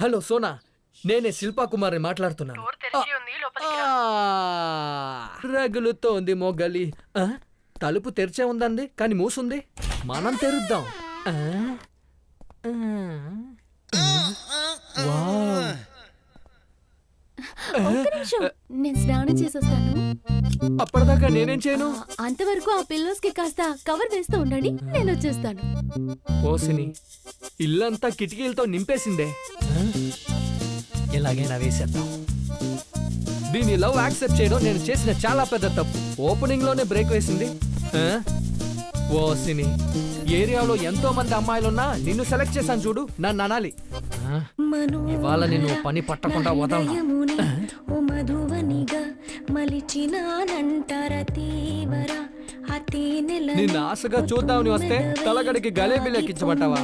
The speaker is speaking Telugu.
హలో సోనా, నేనే శిల్పా కుమార్ని మాట్లాడుతున్నాను. రగులుతోంది మొగలి. తలుపు తెరిచే ఉందండి, కానీ మూసుంది. మనం తెరుద్దాం. నేను స్నానం చేసొస్తాను. అప్పటిదాకా నేనేం చేయను? అంతవరకు ఆ పిల్లోస్ కి కాస్త కవర్ వేస్తూ ఉండండి, నేను వచ్చేస్తాను. ఓసిని, ఇల్లంతా కిటికీలతో నింపేసిందే. ఎలాగైనా వేసేద్దాం. దీని లవ్ యాక్సెప్ట్ చేయడం నేను చేసిన చాలా పెద్ద తప్పు. ఓపెనింగ్ లోనే బ్రేక్ వేసింది. ఓసిని, ఏరియాలో ఎంతో మంది అమ్మాయిలున్నా నిన్ను సెలెక్ట్ చేశాను చూడు, నన్ను అనాలి. ఇవాళ నిన్ను పని పట్టకుండా వదలను. నిన్ను ఆశగా చూద్దామని వస్తే తలగడికి గలేబీలు ఎక్కించమంటావా?